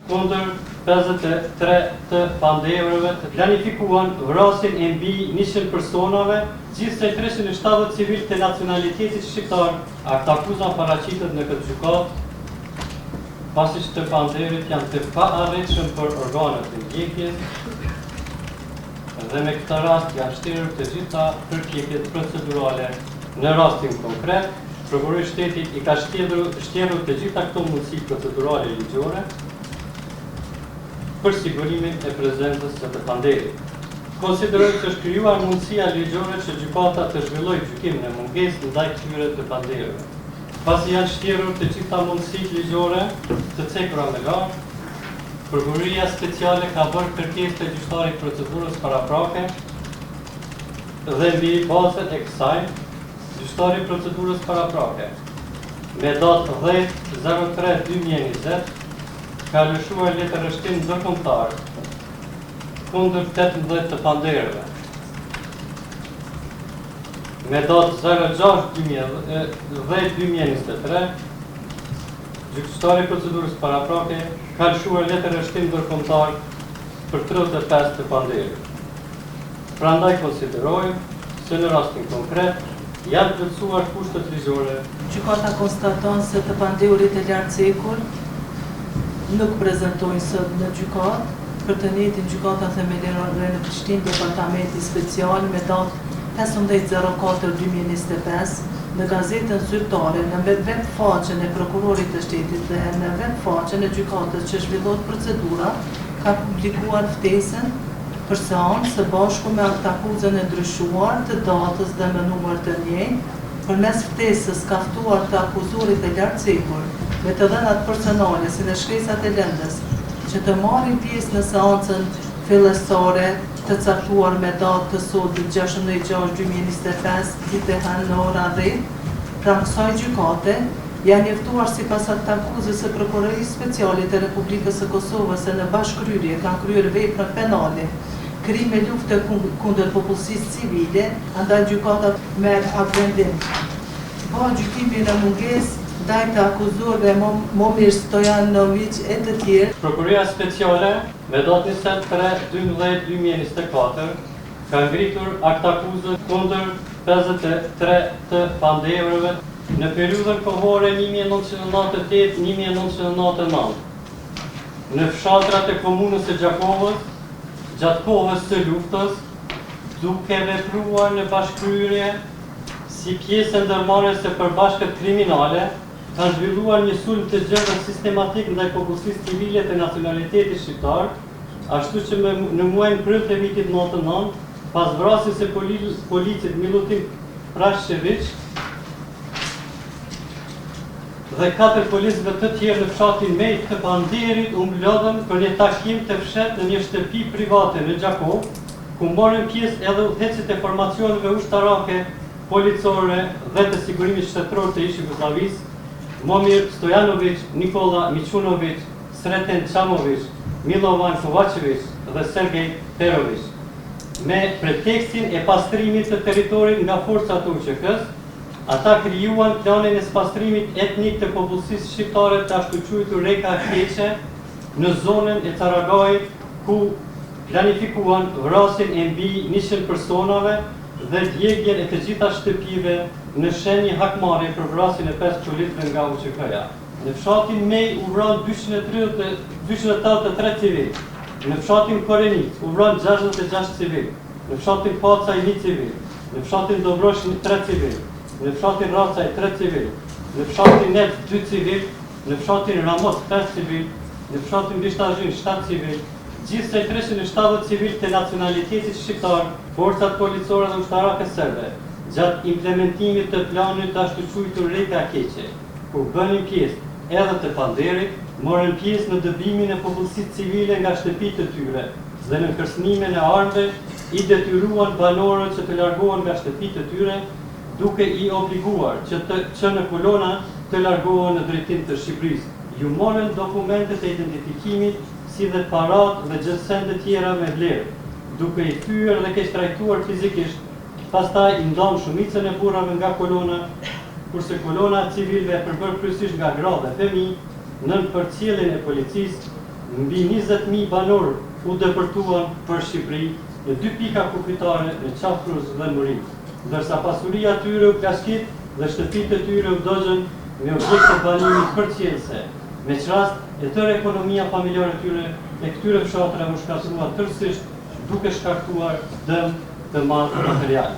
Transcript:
kundër 53 të pandevrëve të planifikuan vrasjen e mbi 100 personave, gjithsej 370 civil të nacionalitetit shqiptar. Ata akuza paraqitet në këtë gjykatë, pasi që të pandevrit janë të paarritshëm për organet e ndjekjes dhe me këtë rast janë shtrirur të gjitha përpjekjet procedurale. Në rastin konkret, prokurori i shtetit i ka shtjerur të gjitha këto mundësi procedurale ligjore për sigurimin e prezencës së të pandevrit. Konsideroj që është krijuar mundësia ligjore që gjykata të zhvillojë gjykim në mungesë ndaj këtyre të pandevrëve. Pasi janë shtjerur të gjitha mundësitë ligjore të cekura me larg, Prokuroria Speciale ka bërë kërkesë të gjyqtarit procedurës paraprake dhe mbi bazën e kësaj, gjyqtari i procedurës paraprake me datë 10/03/2020 ka lëshuar letërshtim ndërkombëtar kundër 18 të pandevrëve. Me datë 06/10/2023, gjyqtari i procedurës paraprake ka lëshuar letërshtim ndërkombëtar për 35 të pandevrëve. Prandaj konsiderojmë se në rastin konkret janë plotësuar kushtet ligjore. Gjykata konstaton se të pandevrit e lartcekur nuk prezantojnë sot në gjykatë. Për të njëjtin gjykata themelore në Prishtinë, departamenti special me datë 15/04/2025 në gazetën zyrtare në web faqen e prokurorit të shtetit dhe në web faqen e gjykatës që zhvillohet procedura ka publikuar ftesën për seancë së bashku me aktakuzën e ndryshuar të datës dhe me numër të njëjtë, përmes ftesës ka ftuar të akuzuarit e lartcekur me të dhënat personale si në shkresat e lëndës që të marrin pjesë në seancën fillestare të caktuar me datë të sotit 16/6/2025 ditë në ora 10, pra kësaj gjykate janë njoftuar sipas aktakuzës së Prokurorisë Speciale të Republikës së Kosovës se në bashkëkryer kanë kryer vepra penale, krime lufte kundër popullsisë civile, andaj gjykata merr vendim. Ba gjykimi në mungesë ndaj të akuzuarve Momir Stojanović e të tjerë. Prokuroria Speciale me datë 23/12/2024 ka ngritur aktakuzën kundër 53 të pandevrëve në periudhën kohore 1998-1999 në fshatrat e komunës së Gjakovës gjatë kohës së luftës, duke vepruar në bashkëkryer si pjesë ndërmarrëse e përbashkët kriminale, ka zhvilluar një sulm të gjerë sistematik ndaj popullsisë civile të nacionalitetit shqiptar, ashtu që në muajin prill të vitit 99, pas vrasjes së policit Milutin Prashevich dhe 4 policëve të tjerë në fshatin Mejt të Panderit u mblodhën për një takim të fshet në një shtëpi private në Gjakov, ku morën pjesë edhe udhëhecit e formacioneve ushtarake, policore dhe të sigurimit shtetëror të ish Jugosllavisë, Momir Stojanović, Nikola Mićunović, Sreten Çamović, Milovan Kovačević dhe Sergej Perović, me pretekstin e pastrimit të territorit nga forcat UÇK-s, ata krijuan planin e spastrimit etnik të popullsisë shqiptare të ashtu quajtur Reka Keqe në zonën e Caragajit, ku planifikuan vrasjen e mbi 100 personave dhe djegjen e të gjitha shtëpive në shenjë hakmarrje për vrasjen e 5 çolitëve nga UÇK-ja. Në fshatin Mej u vran 283 civil, në fshatin Korenic u vran 66 civil, në fshatin Pacaj 1 civil, në fshatin Dobrosh 3 civil, në fshatin Racaj 3 civil, në fshatin Net 2 civil, në fshatin Ramos 5 civil, në fshatin Bishtazhin 7 civil, gjithsej 370 civil të nacionalitetit shqiptar, forcat policore dhe ushtarake serbe, gjatë implementimit të planit të ashtu quajtur Reka Keqe, ku bënin pjesë edhe të panderit, morën pjesë në dëbimin e popullsisë civile nga shtëpitë të tyre dhe në kërcënimin e armëve, i detyruan banorët që të largohen nga shtëpitë të tyre, duke i obliguar që në kolona të largohen në drejtim të Shqipërisë. Ju morën dokumentet e identifikimit si dhe parat dhe gjësende tjera me vlerë, duke i thyer dhe keq trajtuar fizikisht, pastaj i ndan shumicën e burrave nga kolona, kurse kolona civilve e përbërë kryesisht nga gra dhe fëmijë, nën përcjelljen e policisë, mbi 20.000 banor u depërtuan për Shqipëri në 2 pika kufitare në Qafruz dhe Muri, ndërsa pasuria tyre u plasqit dhe shtëpitë e tyre u dogjen me objekte banimit përcjellse. Me që rast e tërë ekonomia familjare tyre e këtyre fshatrave u shkatrua tërësisht duke shkaktuar dëm të madh material.